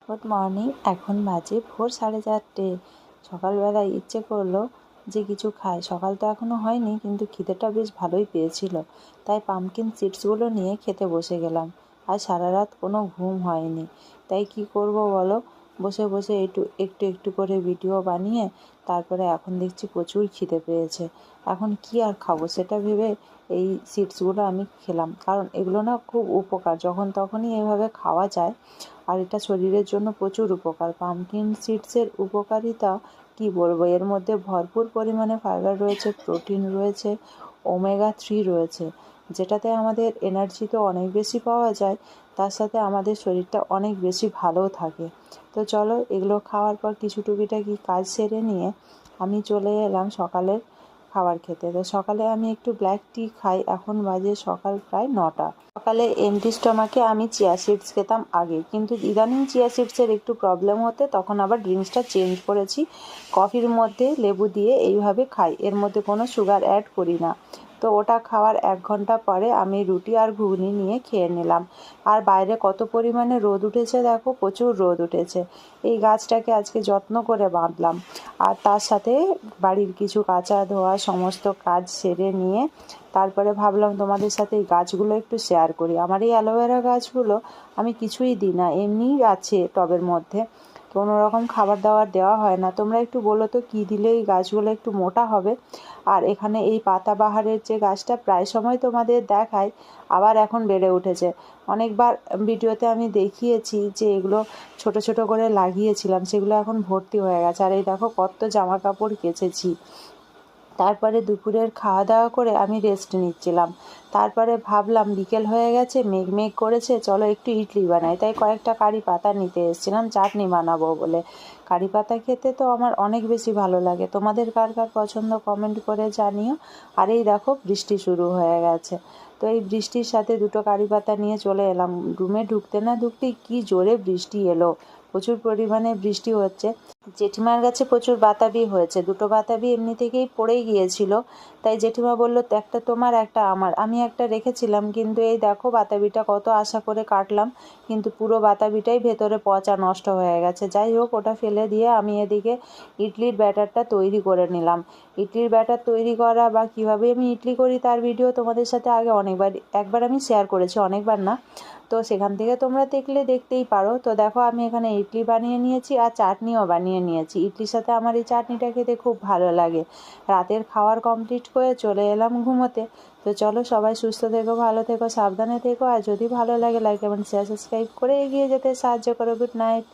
Good morning. এখন বাজে ভোর 4:30। সকালবেলায় ইচ্ছে করলো যে কিছু খাই। সকাল তো এখনও হয়নি, কিন্তু খিদেটা বেশ ভালোই পেয়েছিল, তাই পাম্পকিন চিপসগুলো নিয়ে খেতে বসে গেলাম। আজ সারা রাত কোনো ঘুম হয়নি, তাই কি করব বলো, বসে বসে একটু একটু একটু করে ভিডিও বানিয়ে তারপরে এখন দেখছি প্রচুর খিদে পেয়েছে। এখন কি আর খাবো সেটা ভেবে এই চিপসগুলো আমি খেলাম, কারণ এগুলো না খুব উপকার, যখন তখনই এভাবে খাওয়া যায়। আর এটা শরীরের জন্য প্রচুর উপকার। পাম্পকিন সিডসের উপকারিতা কি বলবো, এর মধ্যে ভরপুর পরিমাণে ফাইবার রয়েছে, প্রোটিন রয়েছে, ওমেগা 3 রয়েছে, যেটাতে আমাদের এনার্জি তো অনেক বেশি পাওয়া যায়, তার সাথে আমাদের শরীরটা অনেক বেশি ভালোও থাকে। তো চলো, এগুলো খাওয়ার পর কিছু টুকিটাকি কাজ সেরে নিয়ে আমি চলে এলাম সকালের খাবার খেতে। তো সকালে আমি একটু ব্ল্যাক টি খাই। এখন বাজে সকাল প্রায় 9টা। সকালে এমটি স্টমাকে আমি চিয়া সিডস খেতাম আগে, কিন্তু ইদানিং চিয়া সিডসের একটু প্রবলেম হতে তখন আবার ড্রিঙ্কসটা চেঞ্জ করেছি। কফির মধ্যে লেবু দিয়ে এইভাবে খাই, এর মধ্যে কোনো সুগার অ্যাড করি না। তো ওটা খাওয়ার 1 ঘন্টা পরে আমি রুটি আর ঘুগনি নিয়ে খেয়ে নিলাম। আর বাইরে কত পরিমাণে রোদ উঠেছে দেখো, প্রচুর রোদ উঠেছে। এই গাছটাকে আজকে যত্ন করে বাঁধলাম, আর তার সাথে বাড়ির কিছু কাচা ধোয়া সমস্ত কাজ সেরে নিয়ে তারপরে ভাবলাম তোমাদের সাথে এই গাছগুলো একটু শেয়ার করি। আমার এই অ্যালোভেরা গাছগুলো আমি কিছুই দিই না, এমনিই আছে টবের মধ্যে, কোনো রকম খাবার দাবার দেওয়া হয় না। তোমরা একটু বলো তো কী দিলে এই গাছগুলো একটু মোটা হবে। আর এখানে এই পাতাবাহারের যে গাছটা প্রায় সময় তোমাদের দেখায়, আবার এখন বেড়ে উঠেছে। অনেকবার ভিডিওতে আমি দেখিয়েছি যে এগুলো ছোট ছোট করে লাগিয়েছিলাম, সেগুলো এখন ভর্তি হয়ে গেছে। আর এই দেখো কত জামা কাপড় কেচেছি। তারপরে দুপুরের খাওয়া দাওয়া করে আমি রেস্ট নিচ্ছিলাম। তারপরে ভাবলাম বিকেল হয়ে গেছে, মেঘ মেঘ করেছে, চলো একটু ইডলি বানাই। তাই কয়েকটা কারি পাতা নিতে এসেছিলাম চাটনি বানাবো বলে। কারি পাতা খেতে তো আমার অনেক বেশি ভালো লাগে। তোমাদের কার কার পছন্দ কমেন্ট করে জানিও। আর এই দেখো বৃষ্টি শুরু হয়ে গেছে। তো এই বৃষ্টির সাথে দুটো কারি পাতা নিয়ে চলে এলাম। রুমে ঢুকতে না ঢুকতেই কি জোরে বৃষ্টি এলো, প্রচুর পরিমাণে বৃষ্টি হচ্ছে। জেঠিমার গাছে প্রচুর বাতাবি হয়েছে, দুটো বাতাবি এমনি থেকেই পড়েই গিয়েছিল, তাই জেঠিমা বললো একটা তোমার একটা আমার। আমি একটা রেখেছিলাম, কিন্তু এই দেখো বাতাবিটা কত আশা করে কাটলাম, কিন্তু পুরো বাতাবিটাই ভেতরে পচা নষ্ট হয়ে গেছে। যাই হোক, ওটা ফেলে দিয়ে আমি এদিকে ইডলির ব্যাটারটা তৈরি করে নিলাম। ইডলির ব্যাটার তৈরি করা বা কীভাবে আমি ইডলি করি তার ভিডিও তোমাদের সাথে আগে একবার আমি শেয়ার করেছি, অনেকবার না। তো সেখান থেকে তোমরা দেখতেই পারো। তো দেখো আমি এখানে ইডলি বানিয়ে নিয়েছি আর চাটনিও বানিয়ে নিয়েছি। ইডলির সাথে আমার এই চাটনিটা খেতে খুব ভালো লাগে। রাতের খাওয়ার কমপ্লিট করে চলে এলাম ঘুমোতে। তো চলো, সবাই সুস্থ থেকো, ভালো থেকো, সাবধানে থেকো। আর যদি ভালো লাগে লাইক এবং শেয়ার সাবস্ক্রাইব করে এগিয়ে যেতে সাহায্য করো। Good night.